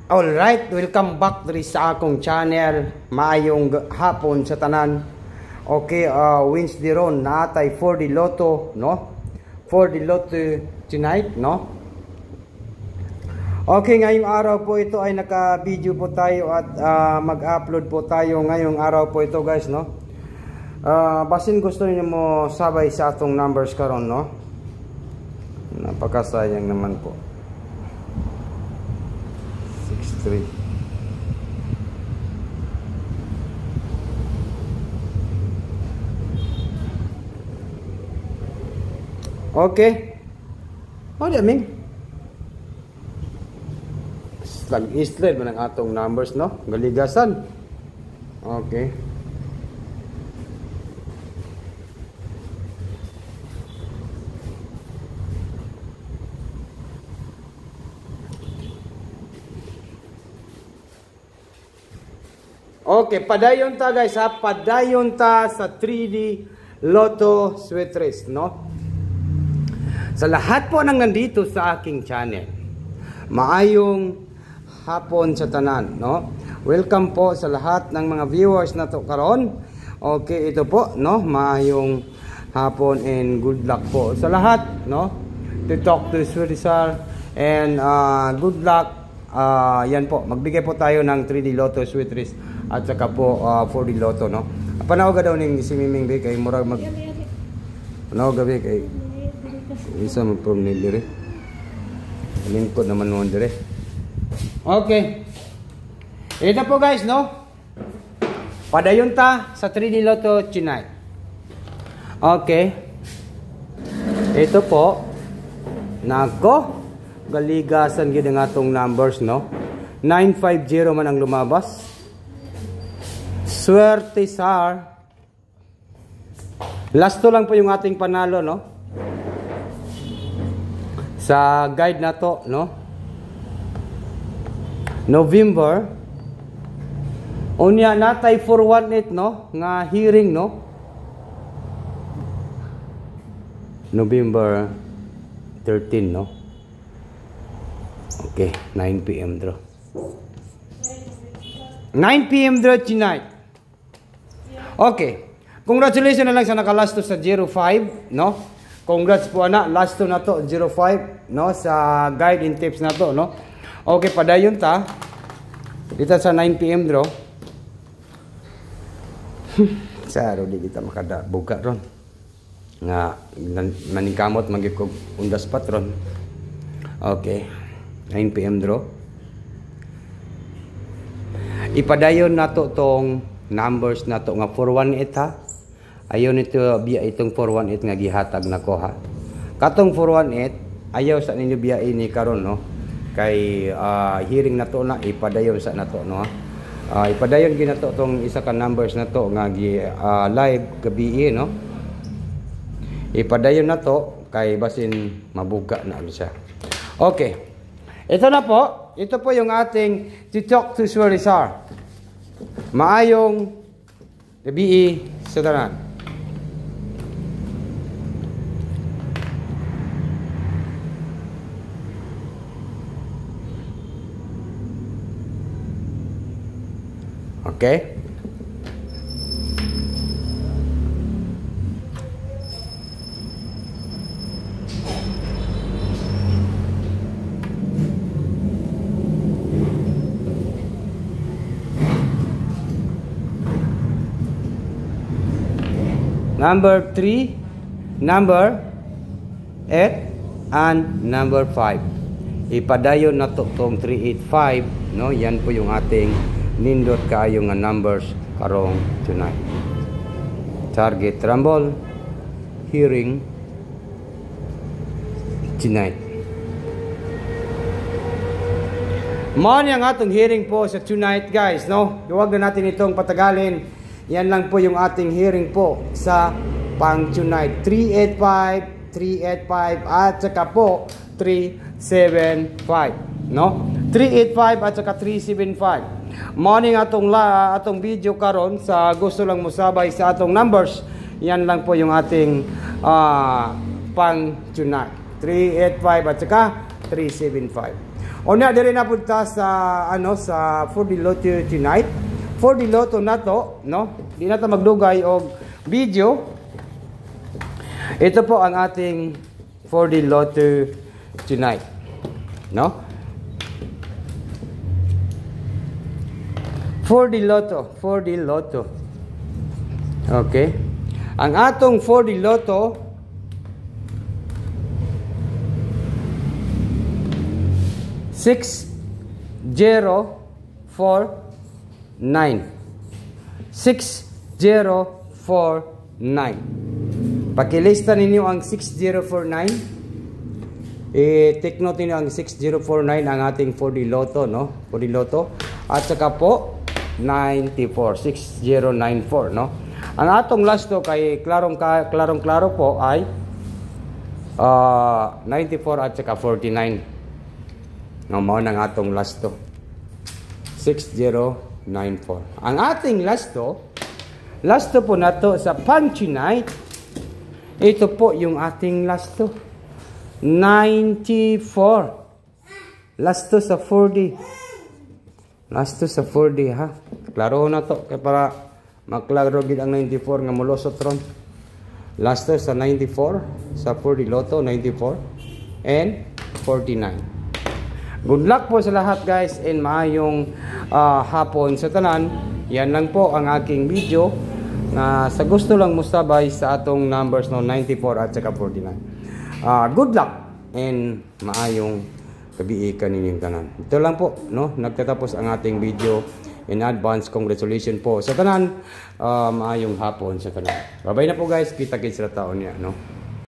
Alright, welcome back diri sa akong channel. Maayong hapon sa tanan. Okay, Wednesday ron naatay for the lotto, no? For the lotto tonight, no? Okay, ngayong araw po ito ay naka-video po tayo at mag-upload po tayo ngayong araw po ito, guys, no? Basin gusto niyo mo sabay sa atong numbers karon, no? Napakasayang naman po. 3. Okay. O daming slag-islet man ang atong numbers, no? Galigasan. Okay. Okay, padayon ta, guys, ha? Padayon ta sa 3D Lotto Sweet Race, no? Sa lahat po nang nandito sa aking channel, maayong hapon sa tanan, no? Welcome po sa lahat ng mga viewers na to karon. Okay, ito po, no? Maayong hapon and good luck po sa lahat, no? To talk to Sweetisar and good luck. Yan po, magbigay po tayo ng 3D Lotto Sweet Race at saka po 4D Lotto, no? Panawaga daw ning si Miming Bay kay murag mag panawaga gabi kay isa mo from dire. Lingkod naman mo dire. Okay. Ito po, guys, no? Padayon ta sa 3D Lotto tonight. Okay. Ito po. Nako. Galigasan gid ang atong numbers, no? 950 man ang lumabas. Sweetisar. Last to lang po yung ating panalo, no? Sa guide na to, no? November. Unya natay 418, no? Nga hearing, no? November 13, no? Okay, 9 PM draw. 9 PM draw tonight. Okay. Congratulations na lang sa naka-last to sa 05, no? Congrats po ana, last to na to 05, no? Sa guide and tips na to, no? Okay, padayon ta. Dito sa 9 PM draw. Saro di kita makadabuga ron. Nga maningkamot magik og undas patron. Okay. 9 PM draw. Ipadayon nato tong numbers nato nga 418, ha. Ayaw nito biya itong 418 nga gihatag nako, ha. Katong 418 ayaw sa ninyo biya ini karon, no? Kay hearing nato na ipadayon sa nato, no, ha. Ipadayon gi nato tong isa ka numbers nato nga live gabi, no? Ipadayon nato kay basin mabuga na siya. Okay. Ito na po. Ito po yung ating to talk to Sweetisar. Maayong gabi sa tanan. Okay? Number 3, number 8, and number 5. Ipadayon na to tong 385, no? Yan po yung ating nindot kaayo nga numbers karong tonight. Target rumble, hearing tonight. Mo ang atong hearing po sa tonight, guys, no? Huwag na natin itong patagalin. Yan lang po yung ating hearing po sa pang tonight. 385, 385 at saka po 375, no? 385 at saka 375. Morning atong video karon sa gusto lang musabay sa atong numbers. Yan lang po yung ating pang tonight. 385 at saka 375. O na dire na punta sa ano sa 4D Lotto tonight. 4D Lotto na to, no? Di na ta magdugay og video. Ito po ang ating 4D Lotto tonight, no? 4D Lotto, 4D Lotto. Okay. Ang atong 4D Lotto 6049. 6049. Pakilista ninyo ang 6049. Take note ninyo ang 6049 ang ating 4D Lotto, no? 4D Lotto. At saka po 94, 6094, no? Ang atong last to kay klarong-klaro po ay 94 at saka 49. No, mao nang atong last to. 6094. Ang ating last to po nato sa Punchy Night. Ito po yung ating last to. 94. Last to sa 4D. Last to sa 4D, ha. Klaro na to kay para maklaro gid ang 94 nga molosot ron. Last to sa 94 sa 4D Lotto 94 and 49. Good luck po sa lahat guys and maayong hapon sa tanan. Yan lang po ang aking video na sa gusto lang mo sabay sa atong numbers no 94 at saka 49. Good luck and maayong kabiikan ninyong tanan. Ito lang po, no? Nagtatapos ang ating video. In advance, congratulations po sa tanan. Maayong hapon sa tanan. Bye-bye na po guys. Kita-kits sa taon niya, no?